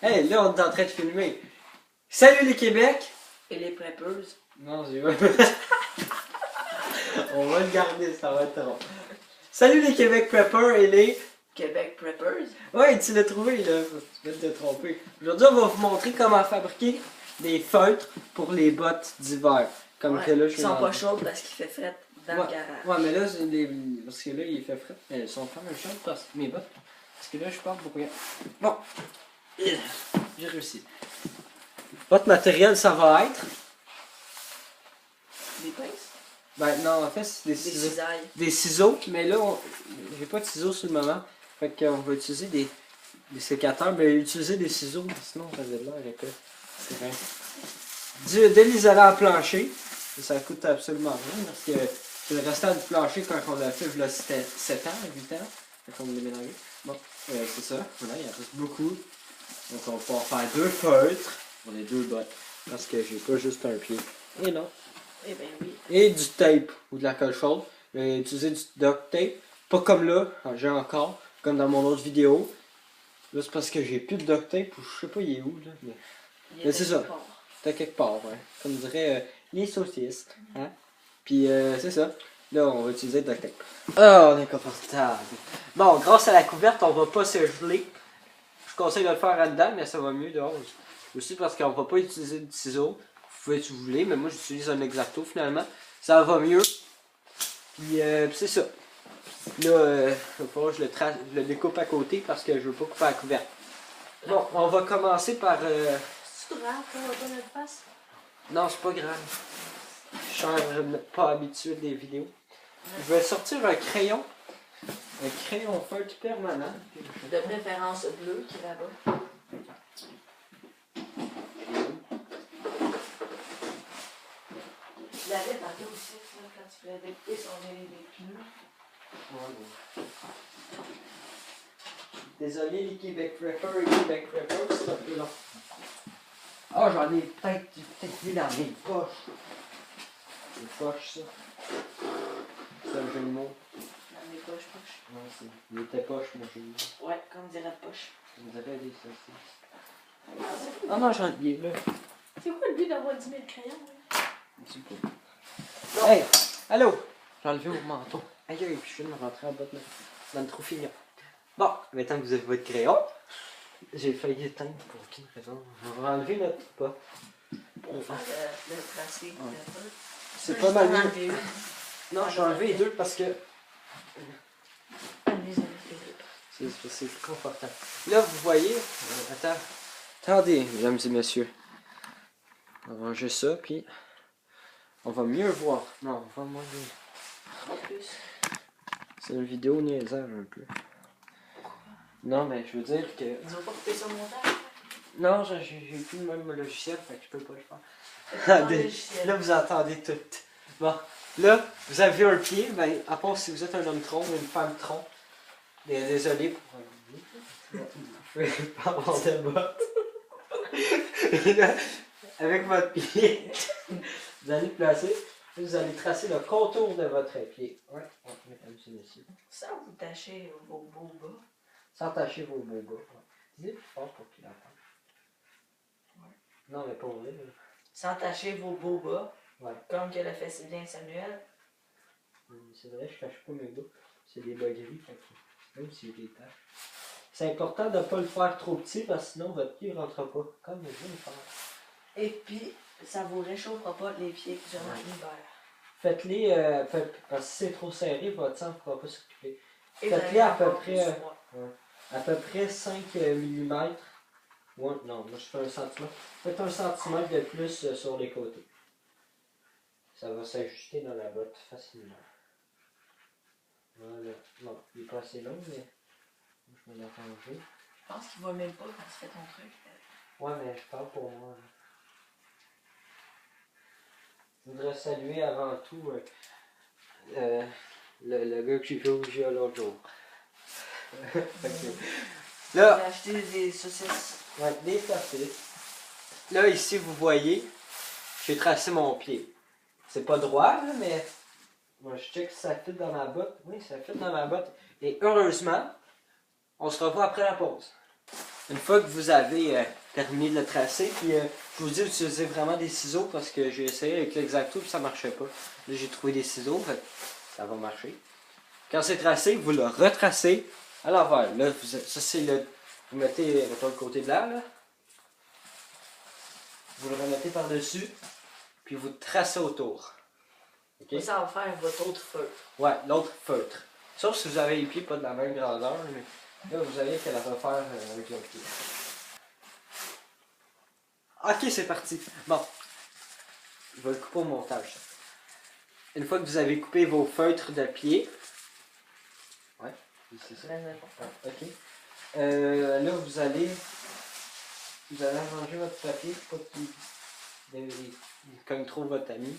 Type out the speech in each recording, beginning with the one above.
Hey, là, on est en train de filmer. Salut les Québec! Et les preppers. Non, j'ai On va le garder, ça va être drôle. Salut les Québec Preppers et les... Québec preppers. Ouais, tu l'as trouvé, là. Tu viens de te tromper. Aujourd'hui, on va vous montrer comment fabriquer des feutres pour les bottes d'hiver. Comme Ouais, que là, je ils suis sont dans- pas chaudes parce qu'il fait fret dans le garage. Ouais, mais là, c'est des... parce que là, il fait frais. Elles sont quand même chaudes, parce que mes bottes. Parce que là, je parle beaucoup. Bon. J'ai réussi. Votre matériel, ça va être... Des pinces? Ben non, en fait, c'est des Des ciseaux. cisailles. Des ciseaux, mais là, j'ai pas de ciseaux sur le moment. Fait qu'on va utiliser des sécateurs, mais utiliser des ciseaux, sinon on faisait de l'air avec c'est vrai. De l'isolant plancher, ça coûte absolument rien parce que c'est le restant du plancher quand on l'a fait, là, c'était 7 ans, 8 ans, quand on l'a mélangé. Bon, c'est ça, voilà, il en reste beaucoup. Donc on va pouvoir faire 2 feutres pour les 2 bottes parce que j'ai pas juste un pied. Et non. Eh ben oui. Et du tape ou de la colle chaude. Utiliser du duct tape. Pas comme là, j'ai encore, comme dans mon autre vidéo. Là, c'est parce que j'ai plus de duct tape ou je sais pas il est où. Là, mais c'est ça. C'est quelque part, ouais. Comme dirait les saucisses. Hein? Puis c'est ça. Là, on va utiliser le duct tape. Ah, on est confortable. Bon, grâce à la couverte, on va pas se geler. Je conseille de le faire en dedans, mais ça va mieux dehors. Aussi parce qu'on va pas utiliser de ciseaux. Vous pouvez si vous voulez, mais moi j'utilise un X-Acto finalement. Ça va mieux. Puis c'est ça. Là, il va falloir que je le découpe à côté parce que je veux pas couper la couverte. Bon, on va commencer par... C'est grave qu'on va pas notre face? Non, c'est pas grave. Je suis pas habitué des vidéos. Je vais sortir un crayon. Un crayon feutre permanent. De préférence bleu qui est là-bas. Je l'avais parlé aussi là, quand tu voulais découper des pneus. Ouais. Désolé les Québec Preppers et Québec Preppers, c'est un peu long. Ah, j'en ai peut-être mis dans mes poches. Les poches, ça. C'est un jeu de mots. Dans mes poches. Ouais, il était poche, mon jeu de mots. Ouais, comme dirait poche. Vous avez des saucisses. Ah non, j'en ai là. C'est quoi le but d'avoir 10 000 crayons? Un petit peu. Hey, allô? J'ai enlevé mon manteau. Aïe, puis je viens de rentrer en bas dans le trou fignon. Bon, maintenant que vous avez votre crayon, j'ai failli éteindre pour aucune raison. On va enlever notre pas. Pour faire le tracé. Ouais. C'est pas mal mieux. Non, j'ai enlevé les deux parce que c'est plus confortable. Là, vous voyez, attendez, mesdames et messieurs. On va ranger ça, puis on va mieux voir. Non, on va moins bien. En plus. C'est une vidéo niaisaire un peu. Non, mais je veux dire que... Ils ont pas coupé ça au montage? Non, j'ai plus le même logiciel, fait que je peux pas le faire. Attendez, Là, vous entendez tout. Bon, là, vous avez un pied, ben, à part si vous êtes un homme tronc ou une femme tronc. Désolé pour... Je vais pas avoir de bottes. Et là, avec votre pied, vous allez placer, vous allez tracer le contour de votre pied. Ouais, mesdames et messieurs. Sans vous tacher vos beaux bas. Sans tacher vos beaux gars. Ouais. Disez plus fort pour qu'il entende. Ouais. Non, mais pas vrai. Sans tacher vos beaux bas. Ouais. Comme que l'a fait si bien Samuel. C'est vrai, je cache pas mes dos. C'est des bas gris, fait que même s'il y a des taches. C'est important de ne pas le faire trop petit parce que sinon votre pied ne rentre pas. Comme je viens de faire. Et puis, ça vous réchauffera pas les pieds durant l'hiver. Faites-les, parce que si c'est trop serré, votre sang ne pourra pas s'occuper. Et Faites-les à peu encore près, plus froid. à peu près 5 mm. Ouais, non, moi je fais 1 cm. Faites 1 cm de plus sur les côtés. Ça va s'ajuster dans la botte facilement. Voilà. Non, il n'est pas assez long, mais je vais l'arranger. Je pense qu'il va même pas quand tu fais ton truc. Ouais, mais je parle pour moi. Là. Je voudrais saluer avant tout le gars que j'ai vu au GA l'autre jour. Là, J'ai acheté des saucisses. ouais, des saucisses. Là, ici, vous voyez, j'ai tracé mon pied. C'est pas droit, là, mais moi, je check si ça fit dans ma botte. Oui, ça fit dans ma botte. Et heureusement, on se revoit après la pause. Une fois que vous avez terminé de le tracer, puis je vous dis d'utiliser vraiment des ciseaux parce que j'ai essayé avec l'X-Acto et ça marchait pas. Là j'ai trouvé des ciseaux, fait que ça va marcher. Quand c'est tracé, vous le retracez à l'envers. Là, ça c'est le. Vous mettez, mettons, le côté blanc là. Vous le remettez par-dessus, puis vous tracez autour. Okay? Ça va faire votre autre feutre. Ouais, l'autre feutre. Sauf si vous avez les pieds pas de la même grandeur, mais là vous avez qu'à la refaire avec le pied. Ok, c'est parti. Bon, je vais le couper au montage. Une fois que vous avez coupé vos feutres de pied, ouais, c'est ça. Très important. Ok. Là vous allez arranger votre papier pour pas qu'il cogne trop votre ami.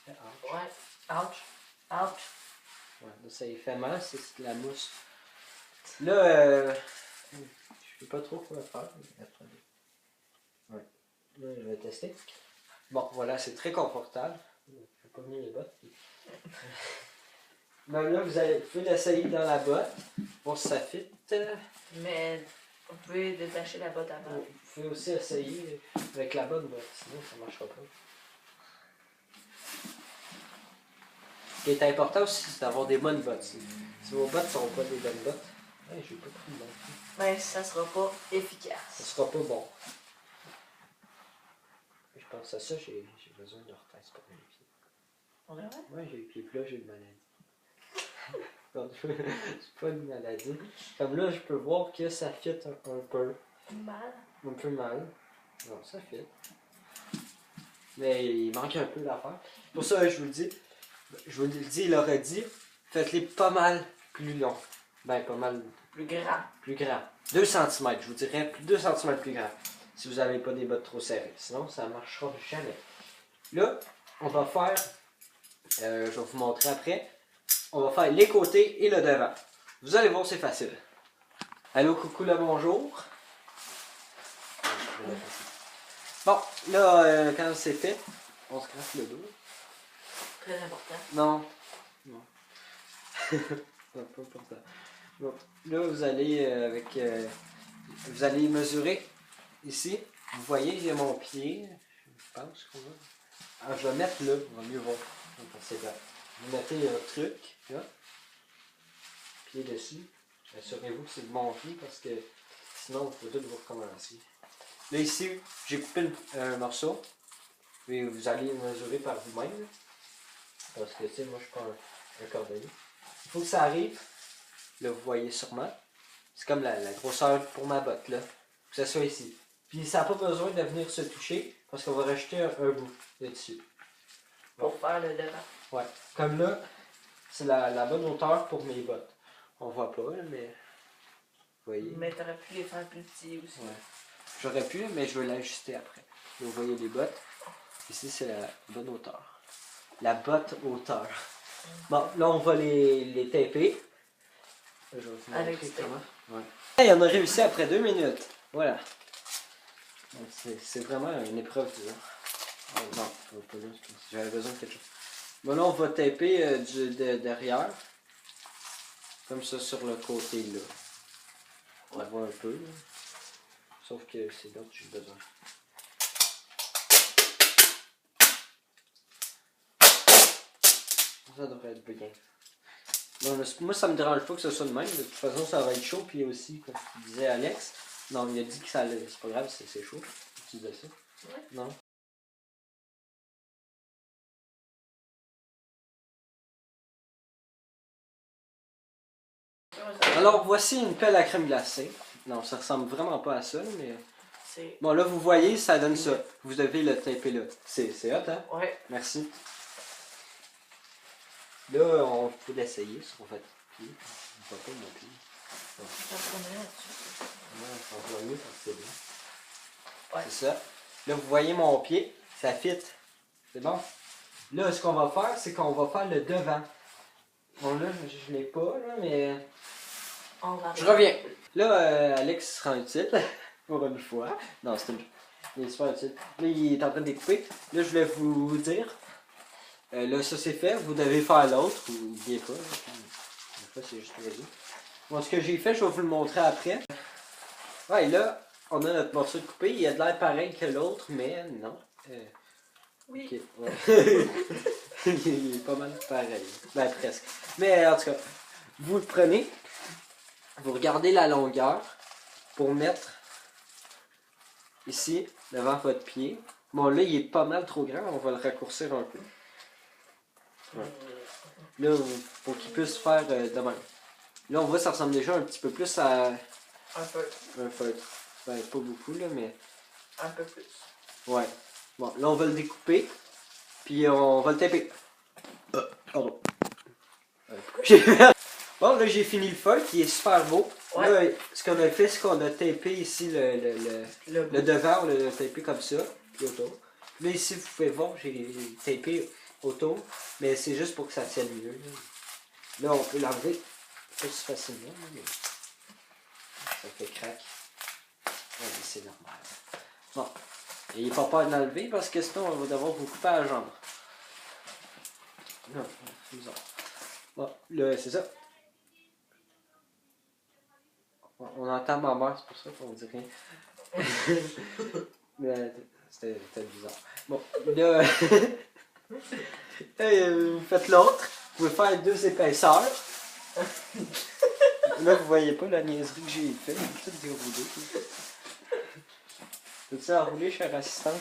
Ouais. Ouch. Ouch. Ouais, là, ça y fait mal, c'est de la mousse. Là, je sais pas trop quoi faire. Attendez. Ouais. Là, je vais tester. Bon, voilà, c'est très confortable. Je vais pas mis les bottes. Ben là, vous pouvez l'essayer dans la botte. Voir si ça fit. Mais vous pouvez détacher la botte avant. Vous pouvez aussi essayer avec la bonne botte, sinon ça ne marchera pas. Ce qui est important aussi, c'est d'avoir des bonnes bottes. Si vos bottes ne sont pas des bonnes bottes, hey, j'ai pas pris de bon. Ben, ça sera pas efficace. Ça sera pas bon. Je pense à ça, j'ai besoin de orthèse pour mes pieds. On est vrai? Moi, j'ai les pieds plats, j'ai une maladie. C'est pas une maladie. Comme là, je peux voir que ça fit un peu. Mal. Un peu mal. Non, ça fit. Mais il manque un peu d'affaires. Pour ça, je vous le dis, il aurait dit, faites-les pas mal plus longs. Ben, pas mal Plus grand. plus grand. 2 cm, je vous dirais 2 cm plus grand. Si vous n'avez pas des bottes trop serrées. Sinon, ça ne marchera jamais. Là, on va faire, je vais vous montrer après, on va faire les côtés et le devant. Vous allez voir, c'est facile. Allô, coucou, là, bonjour. Bon, là, quand c'est fait, on se gratte le dos. Très important. Non. Non. C'est pas important. Bon, là, vous allez vous allez mesurer ici. Vous voyez, j'ai mon pied. Je pense qu'on va. Alors, je vais mettre là, on va mieux voir. C'est là. Vous mettez votre truc, là. Pied dessus. Assurez-vous que c'est le bon pied parce que sinon, vous pouvez tout vous recommencer. Là, ici, j'ai coupé un morceau. Et vous allez mesurer par vous-même. Parce que, tu sais, moi, je prends un cordonnier. Il faut que ça arrive. Là, vous voyez sûrement. C'est comme la grosseur pour ma botte, là. Que ça soit ici. Puis, ça n'a pas besoin de venir se toucher. Parce qu'on va rajouter un bout là-dessus. Pour faire le devant. Ouais. Comme là, c'est la bonne hauteur pour mes bottes. On voit pas, là, mais. Vous voyez. Mais t'aurais pu les faire plus petits aussi. Ouais. J'aurais pu, mais je vais l'ajuster après. Là, vous voyez les bottes. Ici, c'est la bonne hauteur. La botte hauteur. Bon, là, on va les taper. Je vais vous montrer comment. Ouais. Hey, on a réussi après 2 minutes. Voilà. C'est vraiment une épreuve, disons. Oh, non, pas là. J'avais besoin de quelque chose. Bon, là, on va taper derrière. Comme ça, sur le côté, là. On voit un peu, là. Sauf que c'est là que j'ai besoin. Ça devrait être bien. Bon, moi, ça me dérange pas que ce soit de même. De toute façon, ça va être chaud. Puis aussi, comme disait Alex, non, il a dit que ça allait. C'est pas grave, c'est chaud. Tu disais ça? Ouais. Non. Alors, voici une pelle à crème glacée. Non, ça ressemble vraiment pas à ça, mais. Bon, là, vous voyez, ça donne ça. Vous devez le taper là. C'est hot, hein? Ouais. Merci. Là, on peut l'essayer sur votre pied. On voit pas mon pied. Ça se là-dessus. Ouais, on voit mieux quand c'est bien. Ouais. C'est ça. Là, vous voyez mon pied, ça fit. C'est bon? Là, ce qu'on va faire, c'est qu'on va faire le devant. Bon, là, je l'ai pas, là, mais. On va Je reviens. Là, Alex sera utile. Pour une fois. Non, c'est une. Il est super utile. Là, il est en train de découper. Là, je voulais vous dire. Là, ça c'est fait. Vous devez faire l'autre. Ou n'oubliez pas. Des fois, c'est juste vas-y. Bon, ce que j'ai fait, je vais vous le montrer après. Ouais, là, on a notre morceau de coupé. Il a de l'air pareil que l'autre, mais non. Oui. Ok, ouais. Il est pas mal pareil. Ben, presque. Mais en tout cas, vous le prenez, vous regardez la longueur pour mettre ici, devant votre pied. Bon, là, il est pas mal trop grand, on va le raccourcir un peu. Ouais. Là, pour qu'il puisse faire de même. Là, on voit ça ressemble déjà un petit peu plus à Un peu. un feutre. Ben, pas beaucoup, là, mais... Un peu plus. Ouais. Bon, là, on va le découper, puis on va le taper. Pardon. Bon, là, j'ai fini le feutre, il est super beau. Ouais. Là, ce qu'on a fait, c'est qu'on a tapé ici le devant, on l'a tapé comme ça, puis autour. Là, ici, vous pouvez voir, j'ai tapé autour, mais c'est juste pour que ça tienne mieux. Là, on peut l'enlever pas si facilement, mais ça fait crack. Ouais, mais c'est normal. Bon, n'ayez pas peur de l'enlever parce que sinon, on va devoir vous couper à la jambe. Non, c'est bizarre. Bon, là, c'est ça. On entend ma mère, c'est pour ça qu'on dit rien. Mais c'était bizarre. Bon, là, vous faites l'autre. Vous pouvez faire 2 épaisseurs. Là, vous voyez pas la niaiserie que j'ai fait. J'ai tout déroulé. Peux-tu enrouler, chère assistante?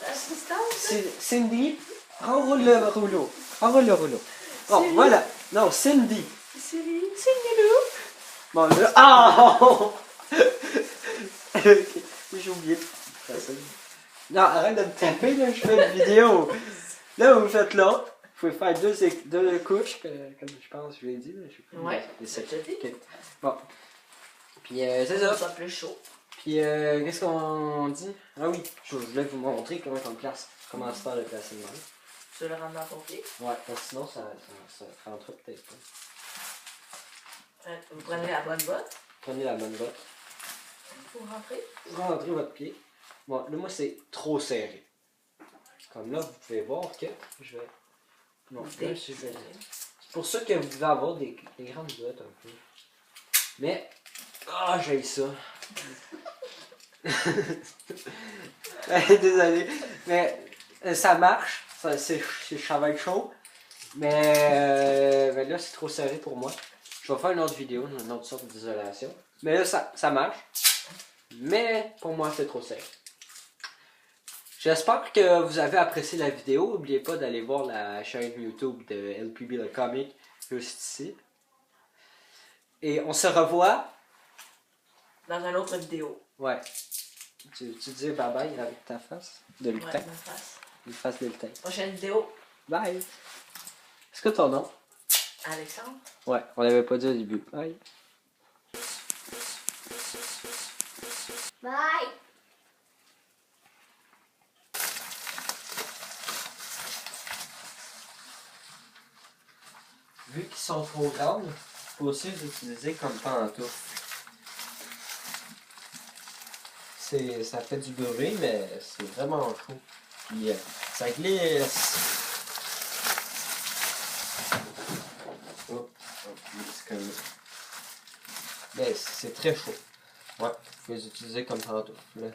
Assistante? Cindy, enroule le rouleau. Enroule le rouleau. Bon, Cindy. voilà. Non, Cindy. Cindy Lou. Bon, là. Ah! J'ai oublié de faire ça. Non, arrête de me taper, là, je fais une vidéo. Là, vous faites l'autre. Vous pouvez faire deux couches, comme je pense que je l'ai dit. Là, je sais pas. Ouais, c'est je t'ai dit. Ok. Bon. Puis, c'est ça. Ça plus chaud. Puis, qu'est-ce qu'on dit? Ah oui, je voulais vous montrer comment se faire le placement. Tu veux le ramener dans ton pied? Ouais, parce que sinon, ça rentre peut-être pas. Vous prenez la bonne botte. Prenez la bonne botte. Pour rentrer. Rentrez votre pied. Bon, là, moi, c'est trop serré. Comme là, vous pouvez voir que je vais... Non, là, je vais... C'est pour ça que vous devez avoir des grandes bottes un peu. Mais... Ah, j'ai ça. Désolé. Mais ça marche. Ça va être chaud. Mais là, c'est trop serré pour moi. Je vais faire une autre vidéo, une autre sorte d'isolation. Mais là, ça marche. Mais pour moi, c'est trop serré. J'espère que vous avez apprécié la vidéo. N'oubliez pas d'aller voir la chaîne YouTube de LPB le Comic juste ici. Et on se revoit dans une autre vidéo. Ouais. Tu dis bye bye avec ta face de lutin. Ouais, ma face. Une face de lutin. Prochaine vidéo. Bye. Est-ce que ton nom? Alexandre. Ouais, on l'avait pas dit au début. Bye. Bye. Vu qu'ils sont trop grandes, il faut aussi les utiliser comme pantoufles. Ça fait du bruit, mais c'est vraiment chaud. Puis ça glisse. Oh, c'est comme... Mais c'est très chaud. Ouais, vous pouvez les utiliser comme pantoufles.